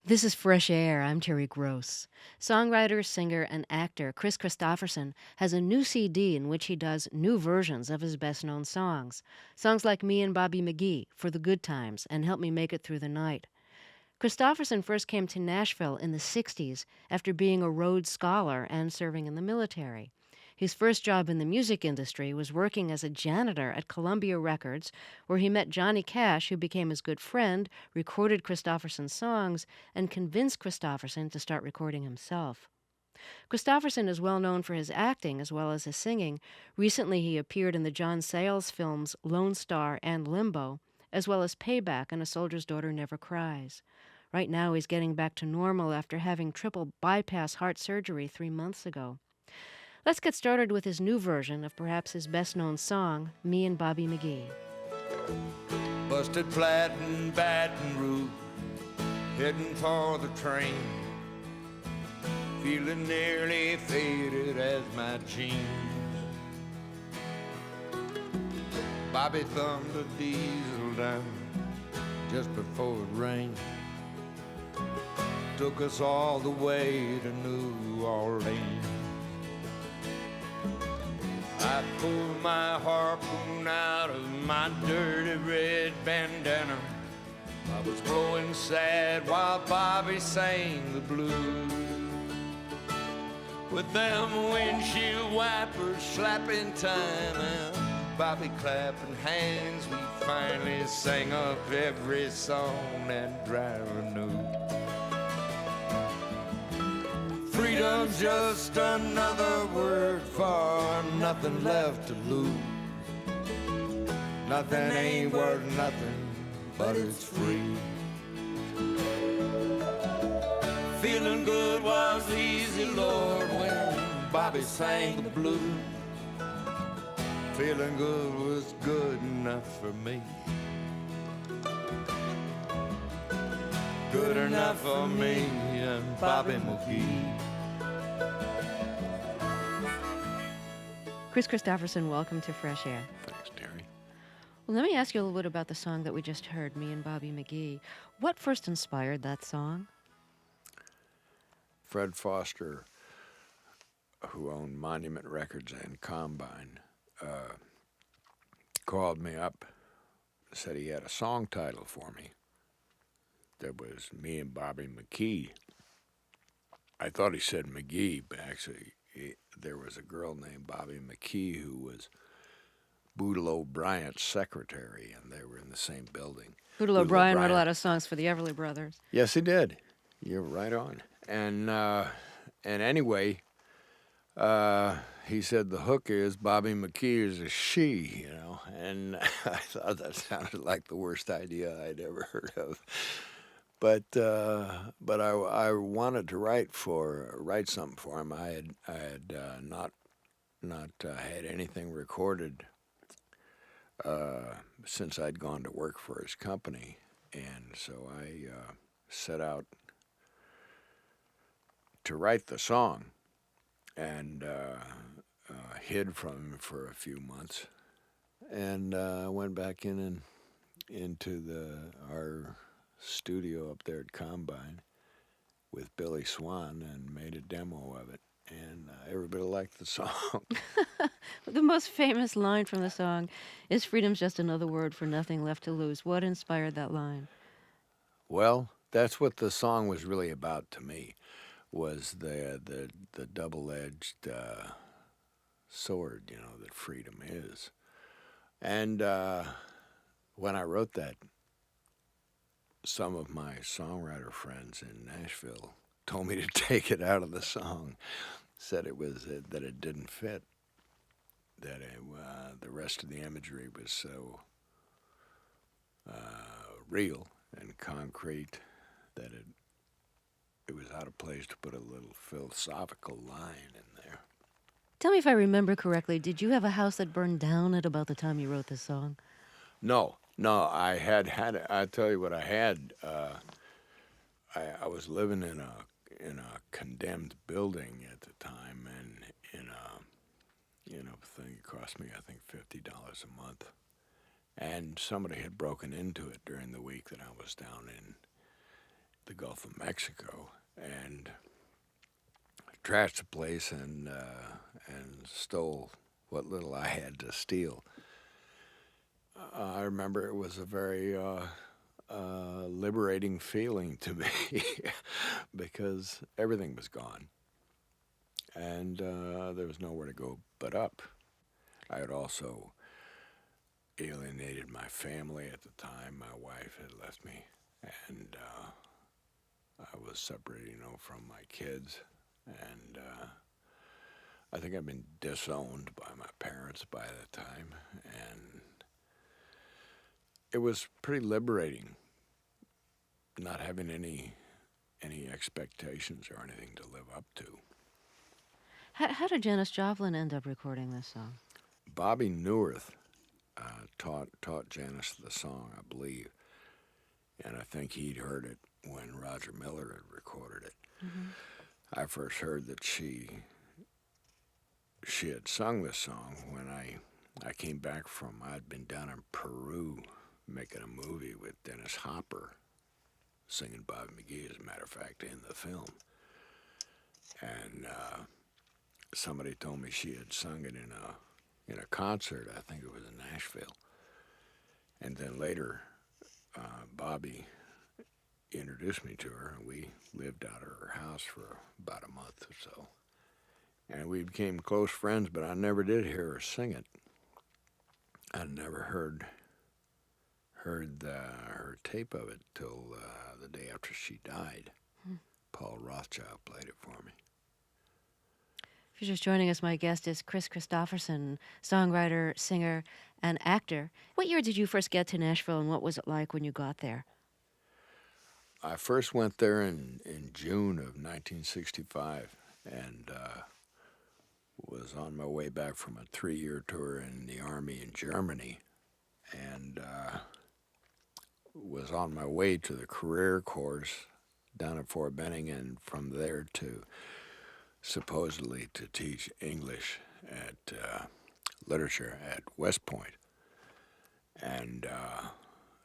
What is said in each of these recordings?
This is Fresh Air. I'm Terry Gross. Songwriter, singer, and actor Kris Kristofferson has a new CD in which he does new versions of his best known songs. Songs like Me and Bobby McGee, For the Good Times, and Help Me Make It Through the Night. Kristofferson first came to Nashville in the 60s after being a Rhodes Scholar and serving in the military. His first job in the music industry was working as a janitor at Columbia Records, where he met Johnny Cash, who became his good friend, recorded Kristofferson's songs, and convinced Kristofferson to start recording himself. Kristofferson is well known for his acting as well as his singing. Recently, he appeared in the John Sayles films Lone Star and Limbo, as well as Payback and A Soldier's Daughter Never Cries. Right now, he's getting back to normal after having triple bypass heart surgery 3 months ago. Let's get started with his new version of perhaps his best-known song, Me and Bobby McGee. Busted flat in Baton Rouge, heading for the train, feeling nearly faded as my jeans. Bobby thumbed a diesel down just before it rained, took us all the way to New Orleans. I pulled my harpoon out of my dirty red bandana. I was blowing sad while Bobby sang the blues. With them windshield wipers slapping time out, Bobby clapping hands, we finally sang up every song that driver knew. Freedom's just another word for nothing left to lose. Nothing ain't worth nothing, but it's free. Feeling good was easy, Lord, when Bobby sang the blues. Feeling good was good enough for me. Good enough for me and Bobby McGee. Kris Kristofferson, welcome to Fresh Air. Thanks, Terry. Well, let me ask you a little bit about the song that we just heard, Me and Bobby McGee. What first inspired that song? Fred Foster, who owned Monument Records and Combine, called me up, said he had a song title for me that was Me and Bobby McGee. I thought he said McGee, but actually there was a girl named Bobby McGee who was Boodle O'Brien's secretary, and they were in the same building. Boodle O'Brien wrote a lot of songs for the Everly Brothers. Yes, he did. You're right on. And anyway, he said the hook is Bobby McGee is a she, you know, and I thought that sounded like the worst idea I'd ever heard of. But I wanted to write something for him. I had not had anything recorded since I'd gone to work for his company, and so I set out to write the song, and hid from him for a few months, and went back into our studio up there at Combine with Billy Swan and made a demo of it, and everybody liked the song. The most famous line from the song is "Freedom's just another word for nothing left to lose." What inspired that line? Well, that's what the song was really about to me, was the double-edged sword, you know, that freedom is. And when I wrote that, some of my songwriter friends in Nashville told me to take it out of the song, said that it didn't fit, that the rest of the imagery was so real and concrete that it was out of place to put a little philosophical line in there. Tell me if I remember correctly, did you have a house that burned down at about the time you wrote this song? No, I had I tell you what I had. I was living in a condemned building at the time, and in a thing it cost me, I think, $50 a month. And somebody had broken into it during the week that I was down the Gulf of Mexico and trashed the place and stole what little I had to steal. I remember it was a very liberating feeling to me because everything was gone and there was nowhere to go but up. I had also alienated my family at the time. My wife had left me, and I was separated, from my kids. And I think I'd been disowned by my parents by that time, and it was pretty liberating not having any expectations or anything to live up to. How did Janis Joplin end up recording this song? Bobby Newirth taught Janis the song, I believe, and I think he'd heard it when Roger Miller had recorded it. Mm-hmm. I first heard that she had sung this song when I came back I'd been down in Peru making a movie with Dennis Hopper, singing Bobby McGee, as a matter of fact, in the film. And somebody told me she had sung it in a concert. I think it was in Nashville. And then later, Bobby introduced me to her, and we lived out of her house for about a month or so. And we became close friends, but I never did hear her sing it. I never heard her tape of it till the day after she died. Paul Rothchild played it for me. If you're just joining us, my guest is Kris Kristofferson, songwriter, singer, and actor. What year did you first get to Nashville, and what was it like when you got there? I first went there in June of 1965 and was on my way back from a 3-year tour in the Army in Germany, and was on my way to the career course down at Fort Benning, and from there to supposedly to teach English at literature at West Point. And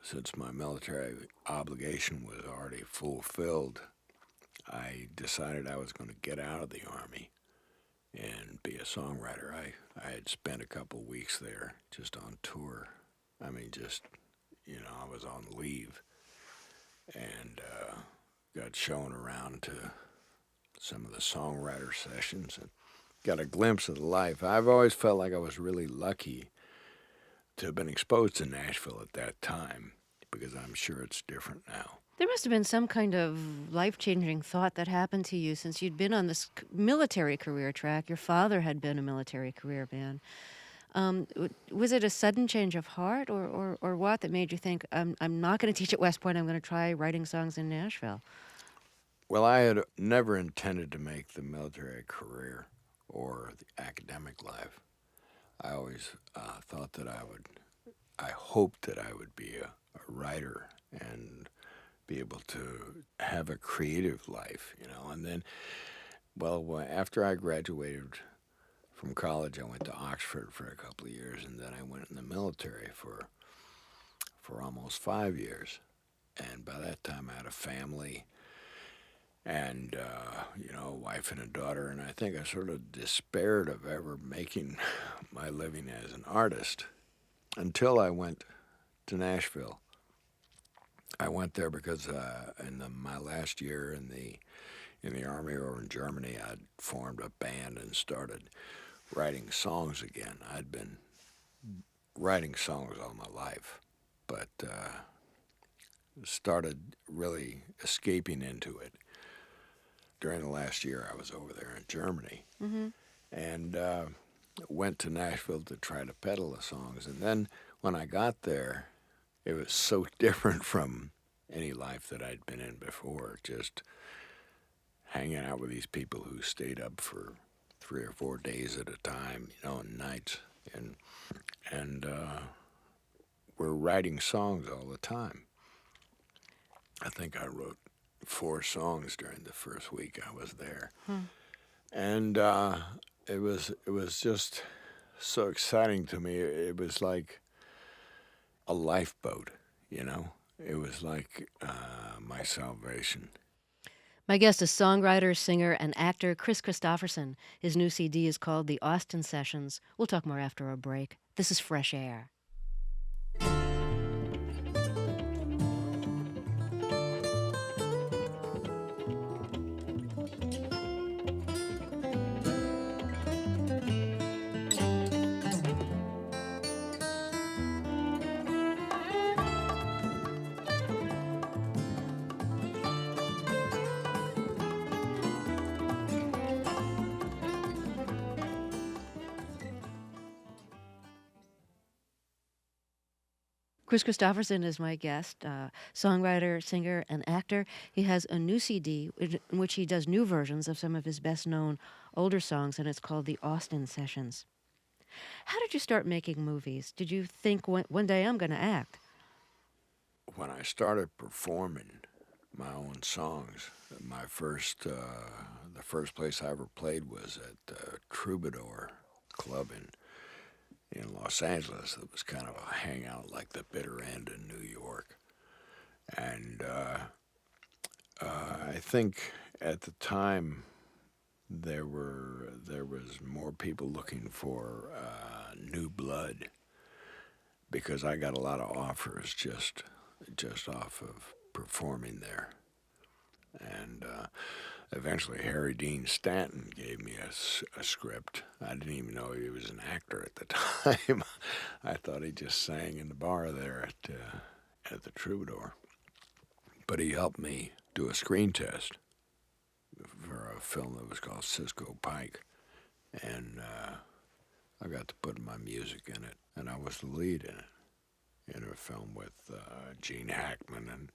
since my military obligation was already fulfilled, I decided I was going to get out of the Army and be a songwriter. I had spent a couple weeks there just on tour. I mean, just, I was on leave and got shown around to some of the songwriter sessions and got a glimpse of the life. I've always felt like I was really lucky to have been exposed to Nashville at that time, because I'm sure it's different now. There must have been some kind of life-changing thought that happened to you since you'd been on this military career track. Your father had been a military career man. Was it a sudden change of heart or what that made you think, I'm not going to teach at West Point, I'm going to try writing songs in Nashville? Well, I had never intended to make the military career or the academic life. I always thought that I hoped that I would be a writer and be able to have a creative life, And then, after I graduated from college, I went to Oxford for a couple of years, and then I went in the military for almost 5 years. And by that time, I had a family and, a wife and a daughter, and I think I sort of despaired of ever making my living as an artist until I went to Nashville. I went there because my last year in the Army over in Germany, I'd formed a band and started writing songs again. I'd been writing songs all my life, but started really escaping into it during the last year I was over there in Germany. Mm-hmm. And went to Nashville to try to peddle the songs. And then when I got there, it was so different from any life that I'd been in before, just hanging out with these people who stayed up for 3 or 4 days at a time, and nights, and we're writing songs all the time. I think I wrote 4 songs during the first week I was there. And it was just so exciting to me. It was like a lifeboat, It was like my salvation. My guest is songwriter, singer, and actor Kris Kristofferson. His new CD is called The Austin Sessions. We'll talk more after a break. This is Fresh Air. Kris Kristofferson is my guest, songwriter, singer, and actor. He has a new CD in which he does new versions of some of his best known older songs, and it's called The Austin Sessions. How did you start making movies? Did you think one day I'm going to act? When I started performing my own songs, the first place I ever played was at the Troubadour Club in Los Angeles. It was kind of a hangout like the Bitter End in New York. And I think at the time there was more people looking for new blood because I got a lot of offers just off of performing there. And eventually Harry Dean Stanton gave me a script. I didn't even know he was an actor at the time. I thought he just sang in the bar there at the Troubadour. But he helped me do a screen test for a film that was called Cisco Pike. And I got to put my music in it, and I was the lead in it, in a film with Gene Hackman and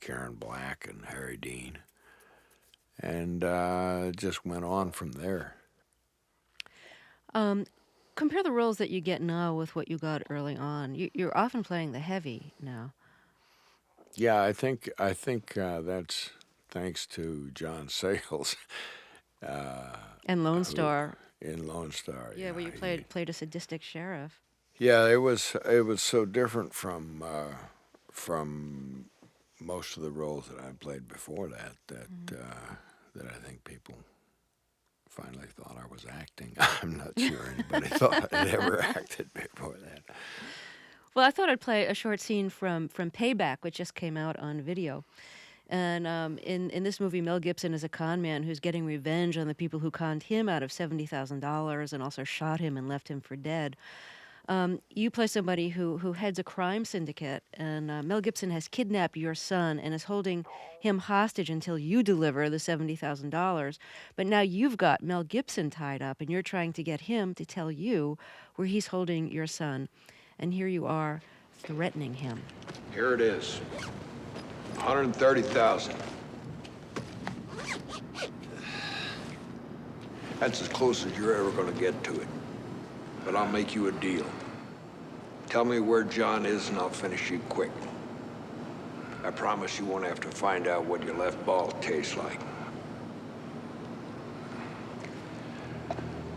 Karen Black and Harry Dean. And it just went on from there. Compare the roles that you get now with what you got early on. You're often playing the heavy now. Yeah, I think that's thanks to John Sayles. And Lone who, Star. in Lone Star. Yeah, where you played a sadistic sheriff. Yeah, it was so different from most of the roles that I played before that I think people finally thought I was acting. I'm not sure anybody thought I'd ever acted before that. Well, I thought I'd play a short scene from Payback, which just came out on video. And in this movie, Mel Gibson is a con man who's getting revenge on the people who conned him out of $70,000 and also shot him and left him for dead. You play somebody who heads a crime syndicate, and Mel Gibson has kidnapped your son and is holding him hostage until you deliver the $70,000. But now you've got Mel Gibson tied up, and you're trying to get him to tell you where he's holding your son. And here you are threatening him. Here it is. 130,000. That's as close as you're ever going to get to it. But I'll make you a deal. Tell me where John is and I'll finish you quick. I promise you won't have to find out what your left ball tastes like.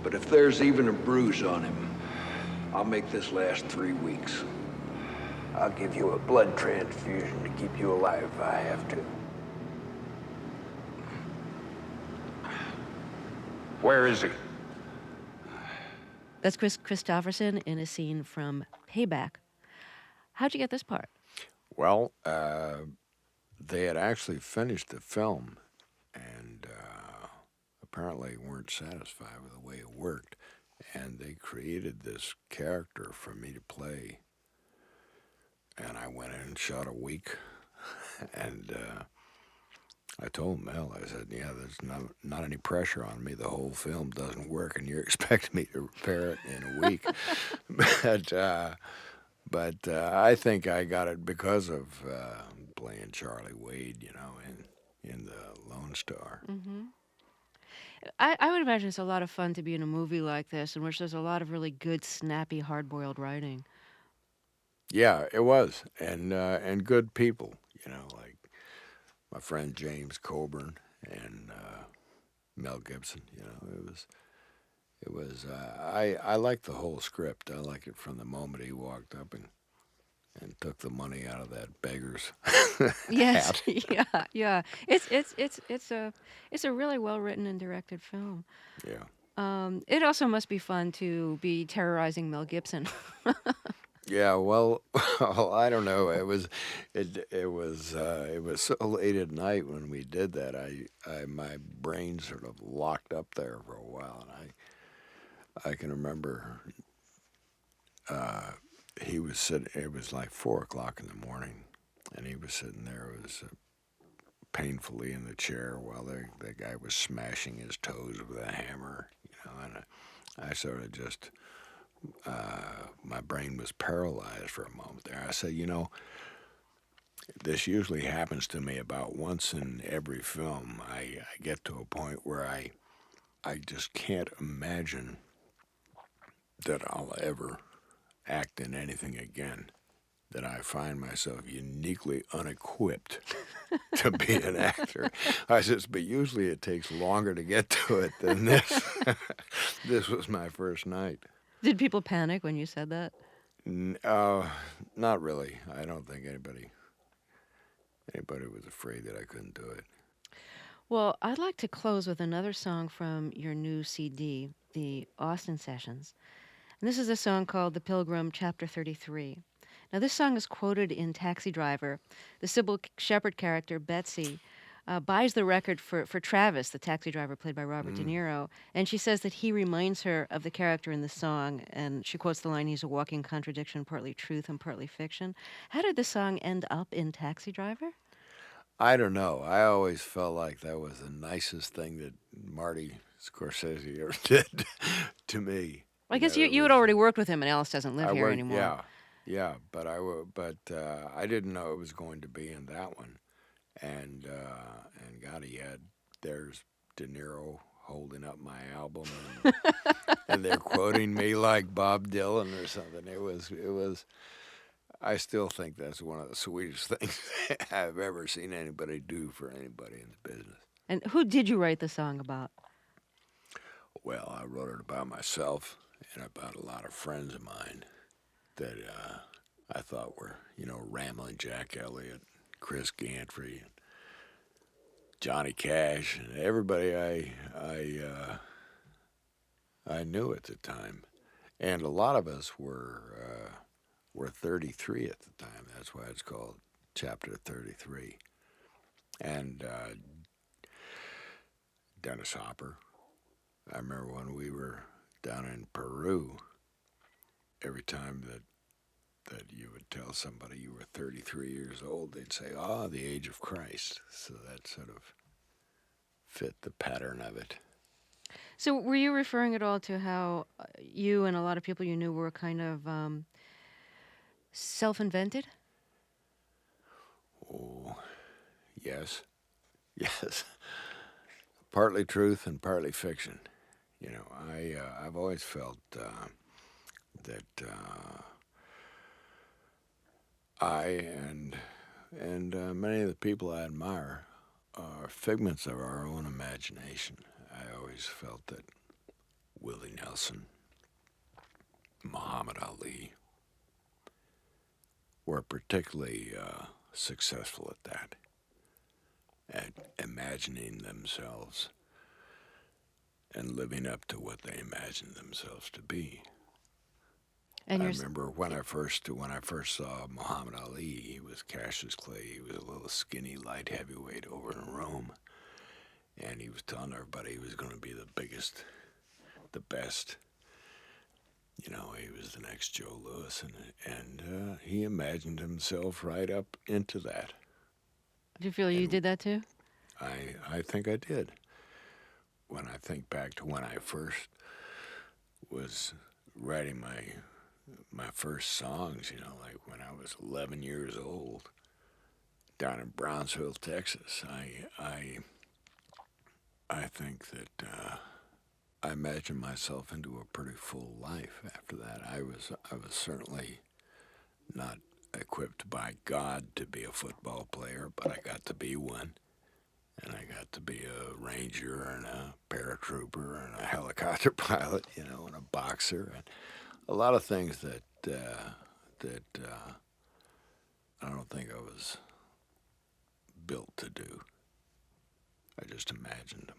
But if there's even a bruise on him, I'll make this last 3 weeks. I'll give you a blood transfusion to keep you alive if I have to. Where is he? That's Kris Kristofferson in a scene from Payback. How'd you get this part? Well, they had actually finished the film and apparently weren't satisfied with the way it worked. And they created this character for me to play. And I went in and shot a week. And I told Mel, I said, yeah, there's not any pressure on me. The whole film doesn't work, and you're expecting me to repair it in a week. but I think I got it because of playing Charlie Wade, in the Lone Star. Mm-hmm. I would imagine it's a lot of fun to be in a movie like this, in which there's a lot of really good, snappy, hard-boiled writing. Yeah, it was, and good people, like my friend James Coburn and Mel Gibson. It was. I liked the whole script. I liked it from the moment he walked up and took the money out of that beggar's Yes, hat. yeah, yeah. It's a really well written and directed film. Yeah. It also must be fun to be terrorizing Mel Gibson. Yeah, well, well, I don't know. It was so late at night when we did that. I my brain sort of locked up there for a while, and I can remember uh, he was sitting. It was like 4 o'clock in the morning, and he was sitting there. It was painfully in the chair while the guy was smashing his toes with a hammer. And I sort of just my brain was paralyzed for a moment there. I said, this usually happens to me about once in every film. I get to a point where I just can't imagine that I'll ever act in anything again. That I find myself uniquely unequipped to be an actor. I says, but usually it takes longer to get to it than this. This was my first night. Did people panic when you said that? Not really. I don't think anybody was afraid that I couldn't do it. Well, I'd like to close with another song from your new CD, the Austin Sessions. And this is a song called The Pilgrim, Chapter 33. Now, this song is quoted in Taxi Driver. The Sybil Shepherd character, Betsy, buys the record for Travis, the taxi driver played by Robert De Mm. Niro, and she says that he reminds her of the character in the song, and she quotes the line, he's a walking contradiction, partly truth and partly fiction. How did the song end up in Taxi Driver? I don't know. I always felt like that was the nicest thing that Marty Scorsese ever did to me. Well, I guess you had already worked with him, and Alice doesn't live I here worked, anymore. yeah, but I didn't know it was going to be in that one. And God, he had there's De Niro holding up my album, and they're quoting me like Bob Dylan or something. It was. I still think that's one of the sweetest things I've ever seen anybody do for anybody in the business. And who did you write the song about? Well, I wrote it about myself and about a lot of friends of mine that I thought were, Ramblin' Jack Elliott, Chris Gantry, Johnny Cash, and everybody I knew at the time, and a lot of us were 33 at the time. That's why it's called Chapter 33. And Dennis Hopper. I remember when we were down in Peru. Every time that you would tell somebody you were 33 years old, they'd say, the age of Christ. So that sort of fit the pattern of it. So were you referring at all to how you and a lot of people you knew were kind of self-invented? Oh, yes. Yes. Partly truth and partly fiction. I've always felt that I and many of the people I admire are figments of our own imagination. I always felt that Willie Nelson, Muhammad Ali were particularly successful at that, at imagining themselves and living up to what they imagined themselves to be. And I you're remember when I first saw Muhammad Ali, he was Cassius Clay. He was a little skinny light heavyweight over in Rome, and he was telling everybody he was going to be the biggest, the best. He was the next Joe Louis, and he imagined himself right up into that. do you feel you And did that too? I think I did. When I think back to when I first was writing my first songs, like when I was 11 years old, down in Brownsville, Texas, I think that I imagined myself into a pretty full life after that. I was certainly not equipped by God to be a football player, but I got to be one. And I got to be a ranger and a paratrooper and a helicopter pilot, and a boxer, and a lot of things that I don't think I was built to do. I just imagined them.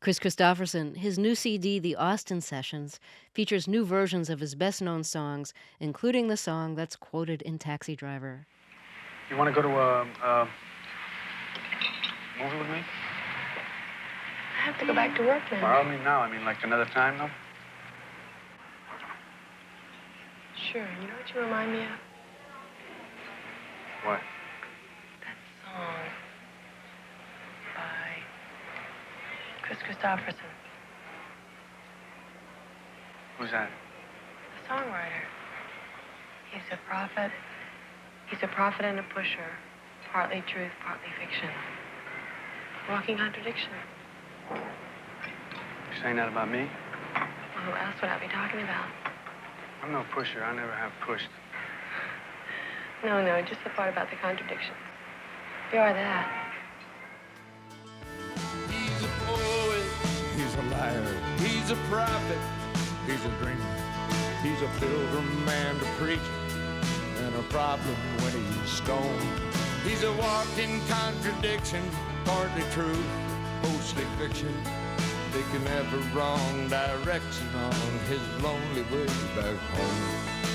Kris Kristofferson, his new CD, The Austin Sessions, features new versions of his best known songs, including the song that's quoted in Taxi Driver. You want to go to a movie with me? I have to go back to work now. Well, I mean now. I mean, like another time, though? Sure. You know what you remind me of? What? That song by Kris Kristofferson. Who's that? The songwriter. He's a prophet. He's a prophet and a pusher. Partly truth, partly fiction. Walking contradiction. You saying that about me? Well, who else would I be talking about? I'm no pusher. I never have pushed. No, just the part about the contradictions. You're that. He's a poet, he's a liar, he's a prophet, he's a dreamer, he's a pilgrim and a preacher, and a problem when he's stoned. He's a walking contradiction, partly truth, mostly fiction, taking every wrong direction on his lonely way back home.